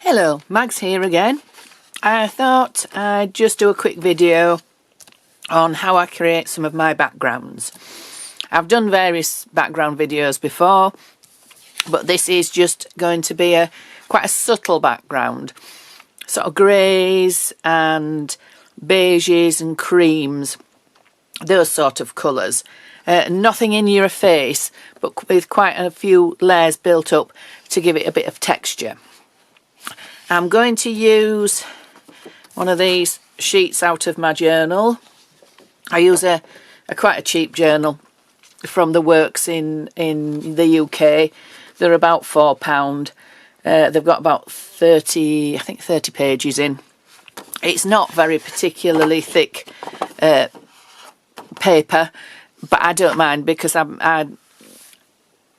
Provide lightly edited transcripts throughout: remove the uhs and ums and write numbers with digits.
Hello, Mags here again. I thought I'd just do a quick video on how I create some of my backgrounds. I've done various background videos before, but this is just going to be quite a subtle background. Sort of greys and beiges and creams, those sort of colours. Nothing in your face, but with quite a few layers built up to give it a bit of texture. I'm going to use one of these sheets out of my journal. I use a quite a cheap journal from the works in the UK. They're about £4. They've got about 30 pages in. It's not very particularly thick paper, but I don't mind because I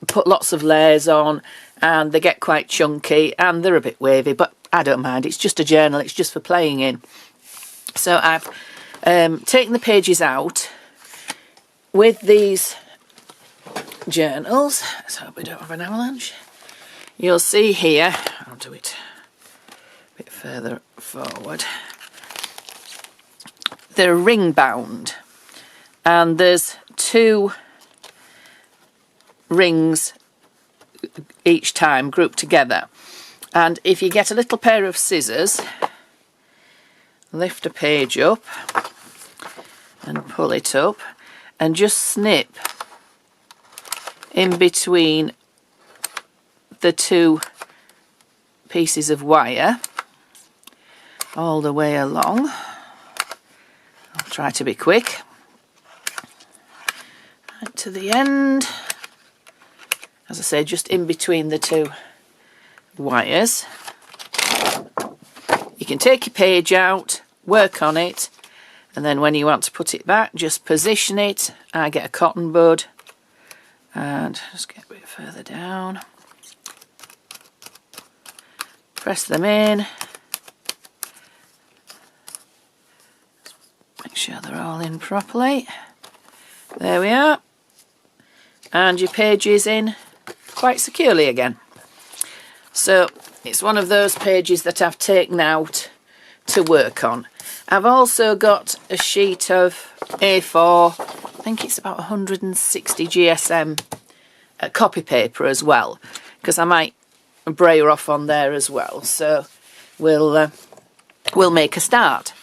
put lots of layers on and they get quite chunky and they're a bit wavy, but I don't mind. It's just a journal, it's just for playing in. So I've taken the pages out with these journals. Let's hope we don't have an avalanche. You'll see here, I'll do it a bit further forward. They're ring bound and there's 2 rings each time grouped together. And if you get a little pair of scissors, lift a page up and pull it up and just snip in between the 2 pieces of wire all the way along. I'll try to be quick. Right to the end. As I say, just in between the 2 wires. You can take your page out, work on it, and then when you want to put it back, just position it. I get a cotton bud and just get a bit further down. Press them in. Make sure they're all in properly. There we are. And your page is in quite securely again. So it's one of those pages that I've taken out to work on. I've also got a sheet of A4, I think it's about 160 GSM copy paper as well, because I might brayer off on there as well. So we'll make a start.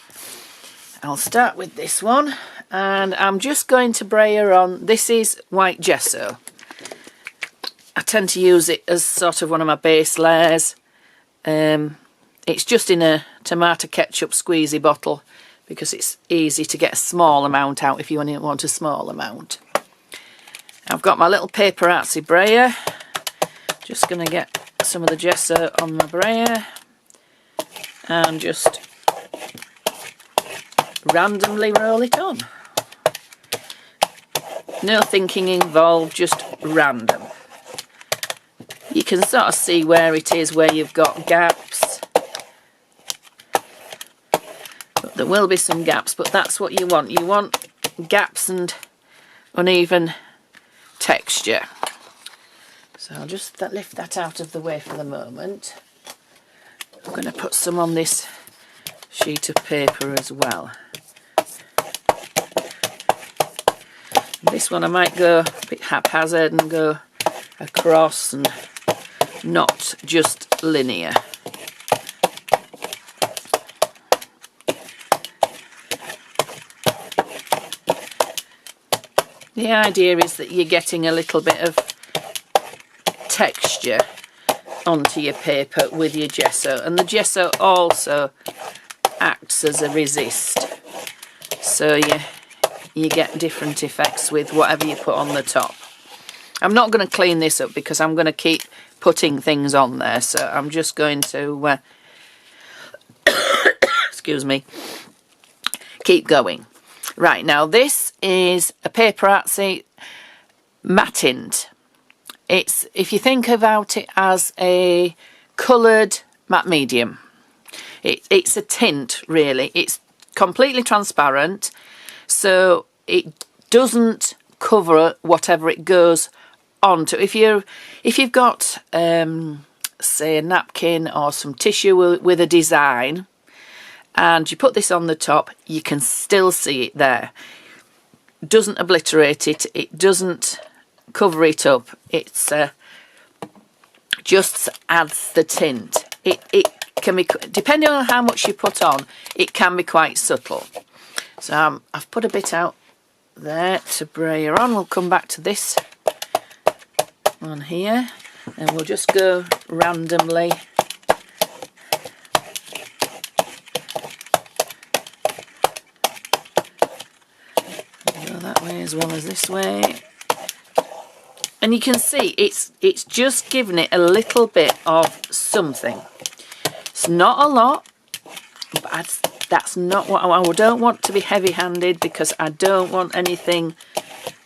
I'll start with this one, and I'm just going to brayer on. This is white gesso. I tend to use it as sort of one of my base layers. It's just in a tomato ketchup squeezy bottle because it's easy to get a small amount out if you only want a small amount. I've got my little PaperArtsy brayer. Just going to get some of the gesso on my brayer and just randomly roll it on. No thinking involved, just random. You can sort of see where it is, where you've got gaps. But there will be some gaps, but that's what you want. You want gaps and uneven texture. So I'll just lift that out of the way for the moment. I'm going to put some on this sheet of paper as well. This one I might go a bit haphazard and go across and not just linear. The idea is that you're getting a little bit of texture onto your paper with your gesso, and the gesso also acts as a resist, so you get different effects with whatever you put on the top. I'm not going to clean this up because I'm going to keep putting things on there, so I'm just going to excuse me, keep going. Right, now this is a PaperArtsy Mattint. It's, if you think about it as a coloured matte medium, it's a tint really. It's completely transparent, so it doesn't cover whatever it goes onto. If you've got say a napkin or some tissue with a design, and you put this on the top, you can still see it there. It doesn't obliterate it, it doesn't cover it up, it's just adds the tint. It can be, depending on how much you put on, it can be quite subtle. So I've put a bit out there to brayer on. We'll come back to this one here, and we'll just go randomly. Go that way as well as this way. And you can see it's just giving it a little bit of something. It's not a lot, but that's not what I don't want to be heavy-handed, because I don't want anything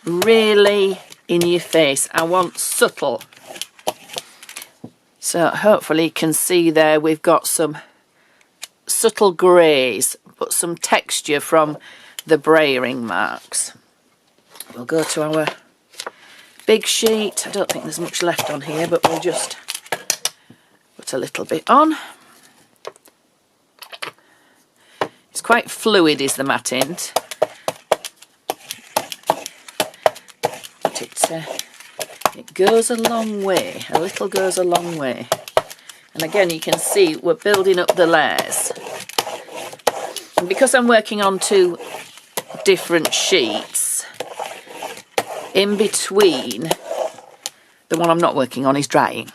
really in your face. I want subtle. So hopefully you can see there we've got some subtle greys, but some texture from the brayering marks. We'll go to our big sheet. I don't think there's much left on here, but we'll just put a little bit on. It's quite fluid, is the Mattint, but it goes a long way. A little goes a long way. And again, you can see we're building up the layers. And because I'm working on 2 different sheets, in between, the one I'm not working on is drying.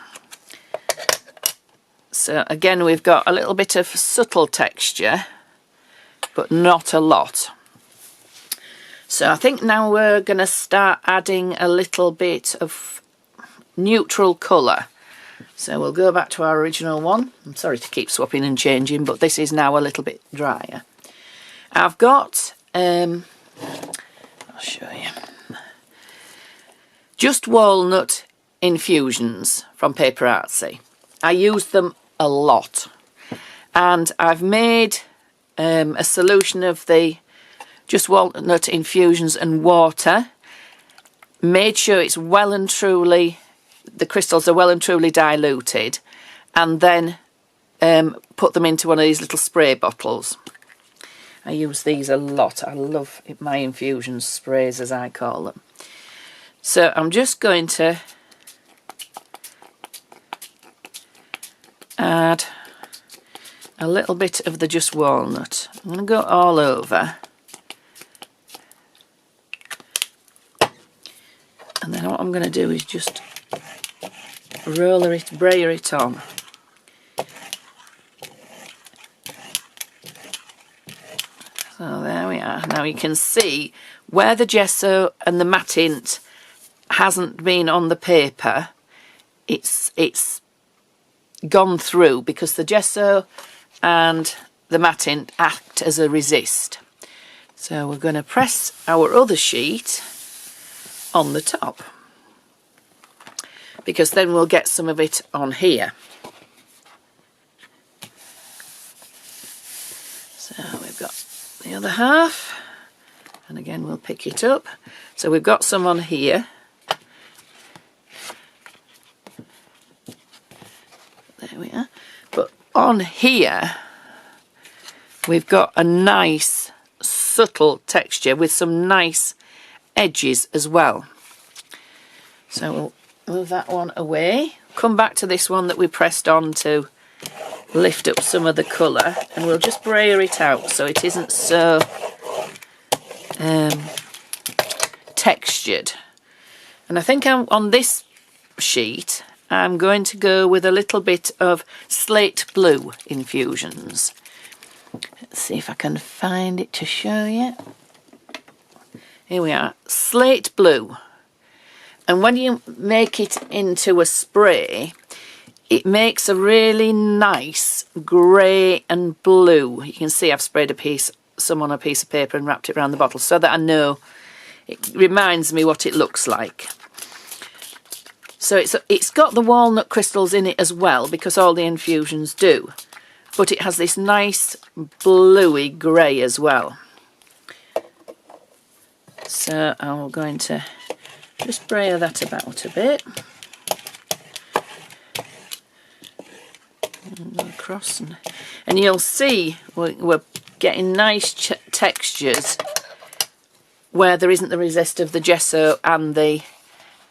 So again, we've got a little bit of subtle texture, but not a lot. So I think now we're going to start adding a little bit of neutral colour. So we'll go back to our original one. I'm sorry to keep swapping and changing, but this is now a little bit drier. I've got, I'll show you, just walnut infusions from PaperArtsy. I use them a lot, and I've made a solution of the just walnut infusions and water, made sure it's well and truly, the crystals are well and truly diluted, and then put them into one of these little spray bottles. I use these a lot. I love my infusion sprays, as I call them. So I'm just going to add a little bit of the just walnut. I'm going to go all over. And then what I'm going to do is just brayer it on. So there we are. Now you can see where the gesso and the Mattint hasn't been on the paper, it's gone through, because the gesso and the Mattint act as a resist. So we're going to press our other sheet on the top, because then we'll get some of it on here. So we've got the other half, and again we'll pick it up. So we've got some on here. There we are. But on here we've got a nice subtle texture with some nice edges as well. So we'll move that one away, come back to this one that we pressed on to lift up some of the colour, and we'll just brayer it out so it isn't so textured. And I think on this sheet I'm going to go with a little bit of Slate Blue Infusions. Let's see if I can find it to show you. Here we are, Slate Blue. And when you make it into a spray, it makes a really nice grey and blue. You can see I've sprayed some on a piece of paper and wrapped it around the bottle so that I know it reminds me what it looks like. So it's got the walnut crystals in it as well, because all the infusions do. But it has this nice bluey grey as well. So I'm going to just brayer that about a bit. across, and you'll see we're getting nice textures where there isn't the resist of the gesso and the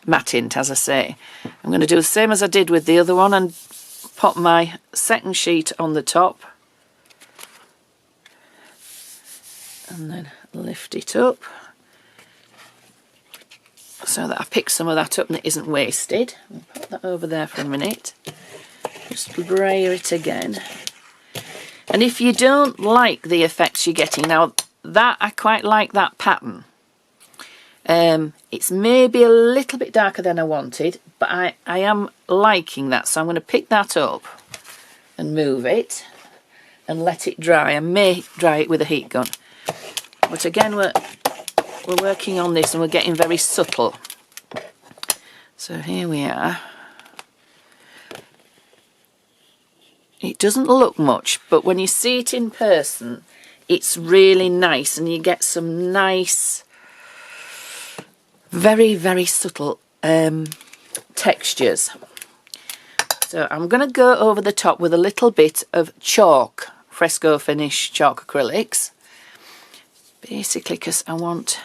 Mattint, as I say. I'm going to do the same as I did with the other one and pop my second sheet on the top and then lift it up so that I pick some of that up and it isn't wasted. I'll put that over there for a minute. Just brayer it again. And if you don't like the effects you're getting, now that I quite like that pattern. It's maybe a little bit darker than I wanted, but I am liking that, so I'm going to pick that up and move it and let it dry. I may dry it with a heat gun, but again we're working on this and we're getting very subtle. So here we are. It doesn't look much, but when you see it in person, it's really nice, and you get some nice, very, very subtle textures. So I'm going to go over the top with a little bit of chalk, Fresco Finish chalk acrylics, basically because I want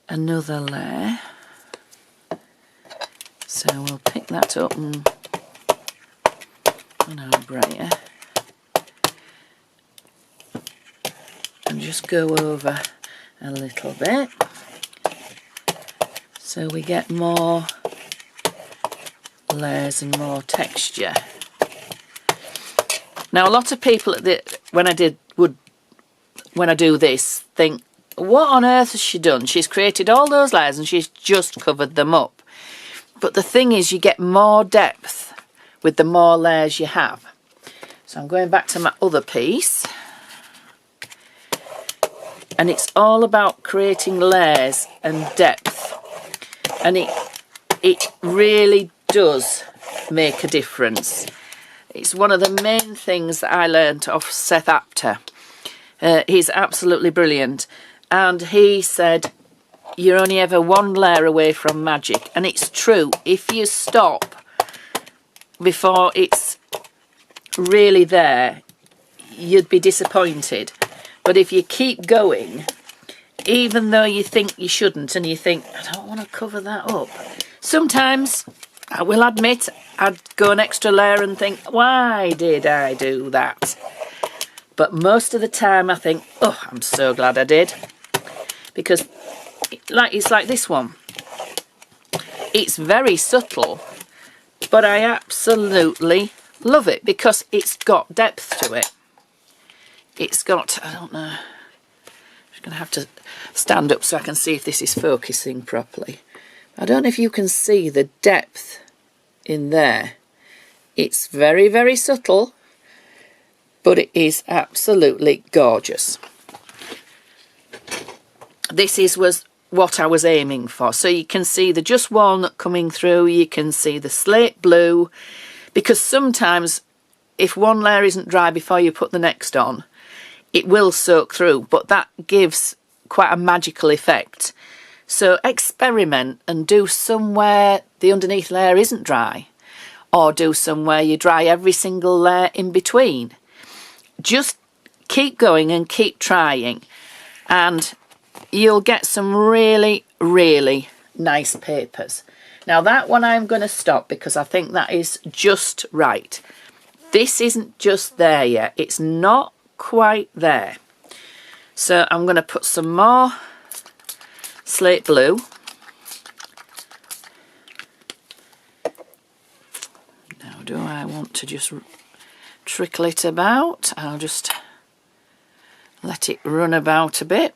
another layer. So we'll pick that up and on our brayer and just go over a little bit so we get more layers and more texture. Now a lot of people when I do this think, what on earth has she done? She's created all those layers and she's just covered them up. But the thing is, you get more depth with the more layers you have. So I'm going back to my other piece, and it's all about creating layers and depth, and it really does make a difference. It's one of the main things that I learned off Seth Apter. He's absolutely brilliant, and he said you're only ever one layer away from magic, and it's true. If you stop before it's really there, you'd be disappointed. But if you keep going, even though you think you shouldn't and you think, I don't want to cover that up, sometimes, I will admit, I'd go an extra layer and think, why did I do that? But most of the time I think, oh, I'm so glad I did, because it's like this one. It's very subtle, but I absolutely love it because it's got depth to it. It's got, I don't know, I'm just going to have to stand up so I can see if this is focusing properly. I don't know if you can see the depth in there. It's very, very subtle, but it is absolutely gorgeous. This was what I was aiming for. So you can see the just walnut coming through, you can see the slate blue, because sometimes if one layer isn't dry before you put the next on, it will soak through, but that gives quite a magical effect. So experiment and do somewhere the underneath layer isn't dry, or do somewhere you dry every single layer in between. Just keep going and keep trying, and you'll get some really, really nice papers. Now that one I'm going to stop because I think that is just right. This isn't just there yet. It's not quite there. So I'm going to put some more slate blue. Now do I want to just trickle it about? I'll just let it run about a bit.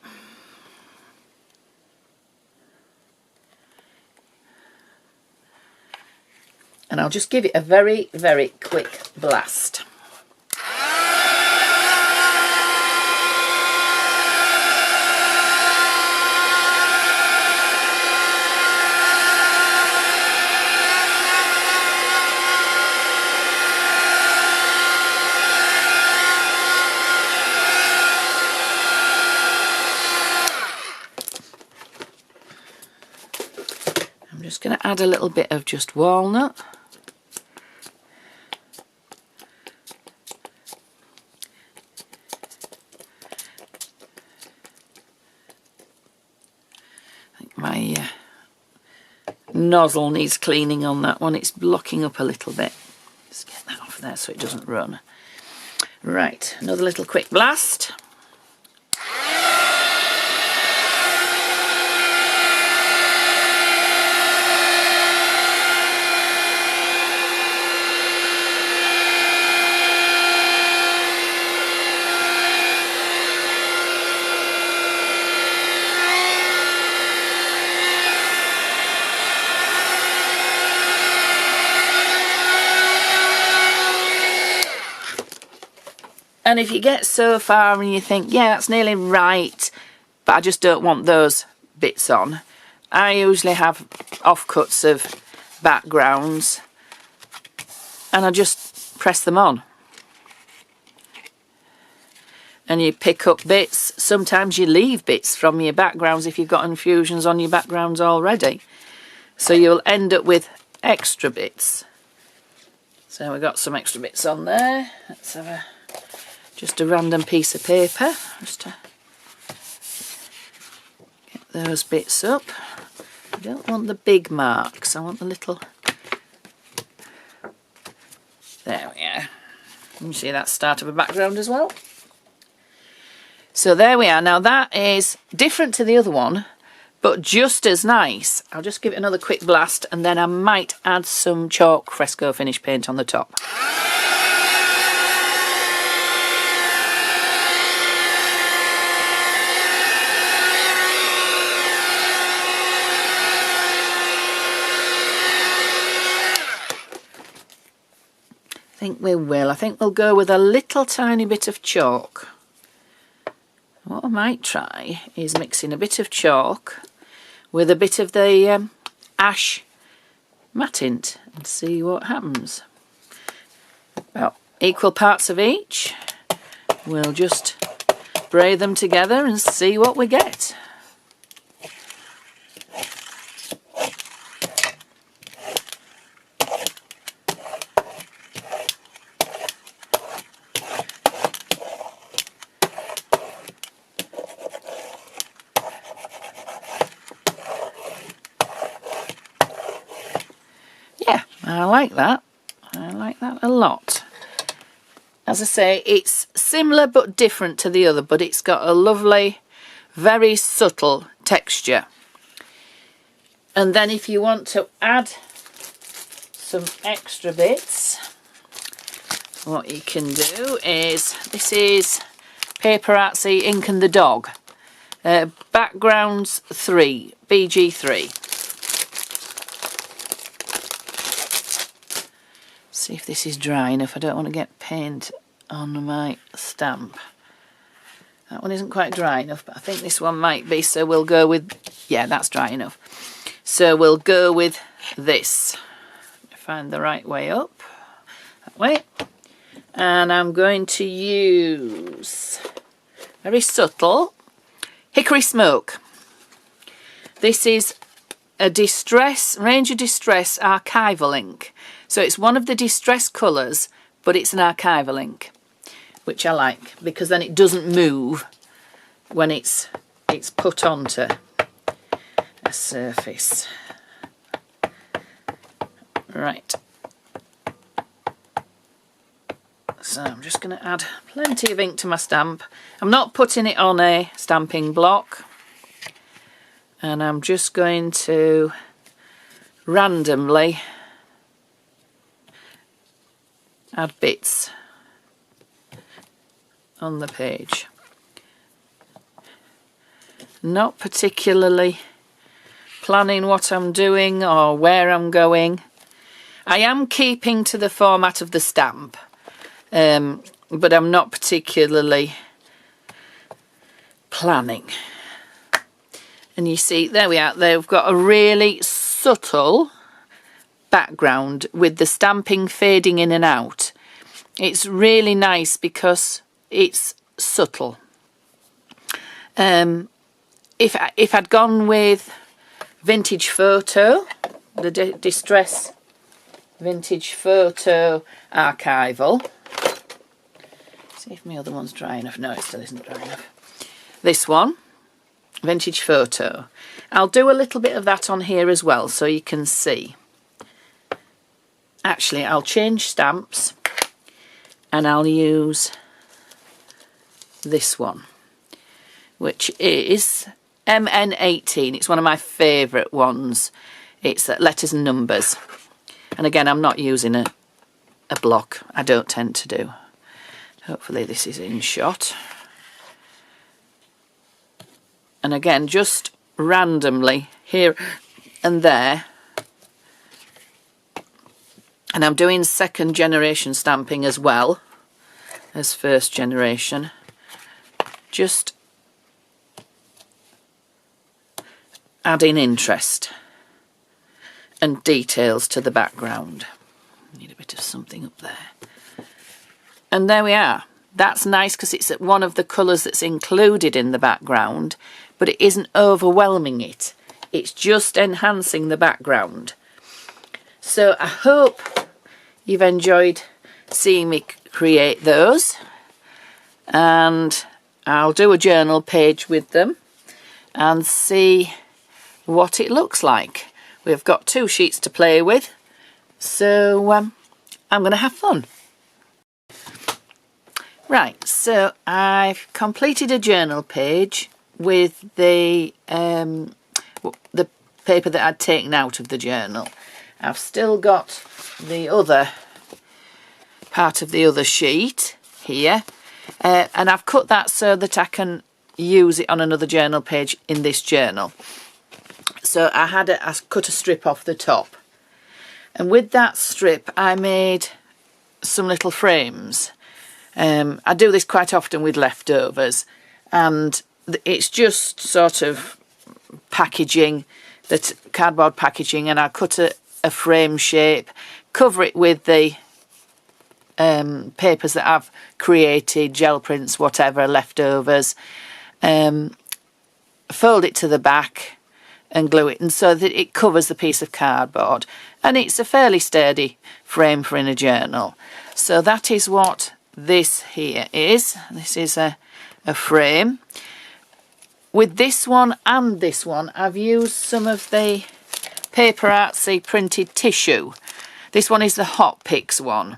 And I'll just give it a very, very quick blast. I'm just going to add a little bit of just walnut. nozzle needs cleaning on that one. It's blocking up a little bit. Just get that off there so it doesn't run. Right, another little quick blast. And if you get so far and you think, yeah, that's nearly right, but I just don't want those bits on, I usually have offcuts of backgrounds and I just press them on. And you pick up bits. Sometimes you leave bits from your backgrounds if you've got infusions on your backgrounds already. So you'll end up with extra bits. So we've got some extra bits on there. Let's have just a random piece of paper, just to get those bits up. I don't want the big marks, I want the little... There we are. You see that start of a background as well. So there we are. Now that is different to the other one, but just as nice. I'll just give it another quick blast and then I might add some chalk Fresco Finish paint on the top. I think we will. I think we'll go with a little tiny bit of chalk. What I might try is mixing a bit of chalk with a bit of the ash Mattint and see what happens. About equal parts of each. We'll just brayer them together and see what we get. I like that. I like that a lot. As I say, it's similar but different to the other, but it's got a lovely, very subtle texture. And then if you want to add some extra bits, what you can do is, this is PaperArtsy Ink and the Dog. Backgrounds 3, BG3. See if this is dry enough. I don't want to get paint on my stamp. That one isn't quite dry enough, but I think this one might be, so we'll go with, yeah, that's dry enough. So we'll go with this. Find the right way up, that way. And I'm going to use very subtle Hickory Smoke. This is a Ranger Distress archival ink. So it's one of the distress colours, but it's an archival ink, which I like because then it doesn't move when it's put onto a surface. Right. So I'm just going to add plenty of ink to my stamp. I'm not putting it on a stamping block, and I'm just going to randomly add bits on the page. Not particularly planning what I'm doing or where I'm going. I am keeping to the format of the stamp, but I'm not particularly planning. And you see, there we are, they've got a really subtle background with the stamping fading in and out. It's really nice because it's subtle. If I'd gone with Vintage Photo, the Distress Vintage Photo Archival, see if my other one's dry enough. No, it still isn't dry enough. This one, vintage photo. I'll do a little bit of that on here as well so you can see. Actually, I'll change stamps and I'll use this one, which is MN18. It's one of my favourite ones. It's letters and numbers. And again, I'm not using a block. I don't tend to do. Hopefully this is in shot. And again, just randomly here and there. And I'm doing second generation stamping as well as first generation. Just adding interest and details to the background. Need a bit of something up there. And there we are. That's nice because it's one of the colours that's included in the background, but it isn't overwhelming it. It's just enhancing the background. So I hope you've enjoyed seeing me create those, and I'll do a journal page with them and see what it looks like. We've got 2 sheets to play with, so I'm going to have fun. Right, so I've completed a journal page with the paper that I'd taken out of the journal. I've still got the other part of the other sheet here, and I've cut that so that I can use it on another journal page in this journal. So I cut a strip off the top, and with that strip I made some little frames. I do this quite often with leftovers, and it's just sort of packaging, that cardboard packaging, and I cut a frame shape, cover it with the papers that I've created, gel prints, whatever, leftovers, fold it to the back and glue it, and so that it covers the piece of cardboard, and it's a fairly sturdy frame for in a journal. So that is what this here is. This is a frame. With this one and this one, I've used some of the PaperArtsy Printed Tissue. This one is the Hot Picks one.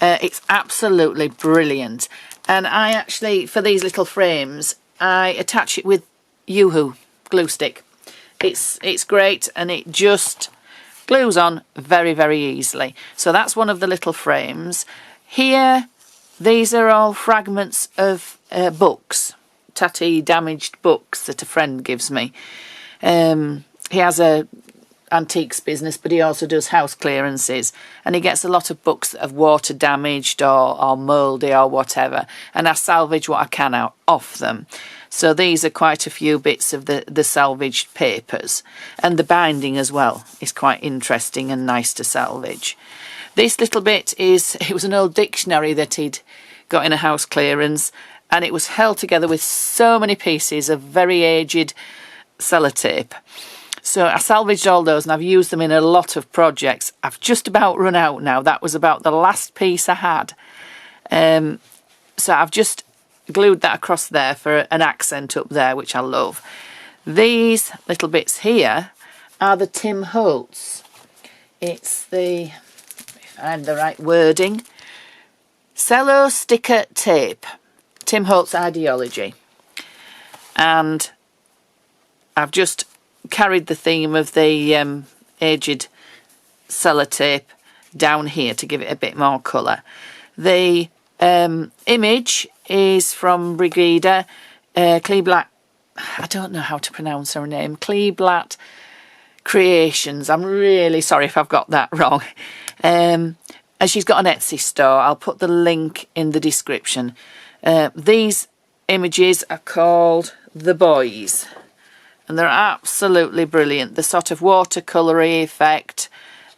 It's absolutely brilliant, and I actually, for these little frames, I attach it with Yoo-hoo glue stick. It's great, and it just glues on very, very easily. So that's one of the little frames. Here, these are all fragments of books, tatty damaged books that a friend gives me. He has a antiques business, but he also does house clearances, and he gets a lot of books that have water damaged or mouldy or whatever, and I salvage what I can out off them. So these are quite a few bits of the salvaged papers, and the binding as well is quite interesting and nice to salvage. This little bit it was an old dictionary that he'd got in a house clearance, and it was held together with so many pieces of very aged sellotape. So I salvaged all those, and I've used them in a lot of projects. I've just about run out now. That was about the last piece I had. So I've just glued that across there for an accent up there, which I love. These little bits here are the Tim Holtz. It's the, if I find the right wording, cello sticker tape. Tim Holtz Ideology. And I've just carried the theme of the aged sellotape down here to give it a bit more colour. The image is from Brigida Kleeblatt, I don't know how to pronounce her name, Kleeblatt Creations. I'm really sorry if I've got that wrong. And she's got an Etsy store. I'll put the link in the description. These images are called The Boys, and they're absolutely brilliant. The sort of watercolour-y effect,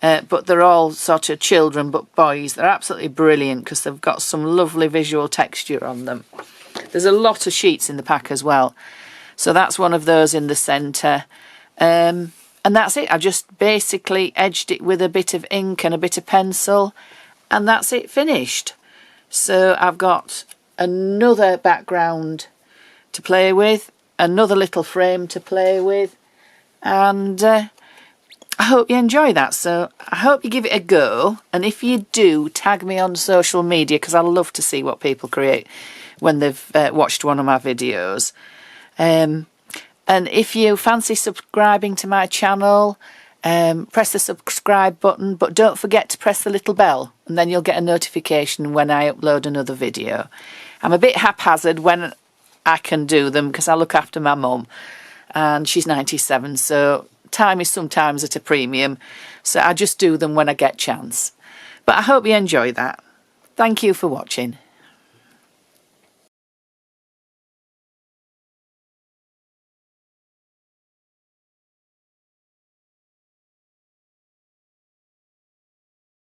but they're all sort of children but boys. They're absolutely brilliant because they've got some lovely visual texture on them. There's a lot of sheets in the pack as well. So that's one of those in the centre. And that's it. I just basically edged it with a bit of ink and a bit of pencil, and that's it finished. So I've got another background to play with, another little frame to play with, and I hope you enjoy that. So I hope you give it a go, and if you do, tag me on social media, because I love to see what people create when they've watched one of my videos. And if you fancy subscribing to my channel, press the subscribe button, but don't forget to press the little bell, and then you'll get a notification when I upload another video. I'm a bit haphazard when I can do them, because I look after my mum, and she's 97, so time is sometimes at a premium, so I just do them when I get chance. But I hope you enjoy that. Thank you for watching.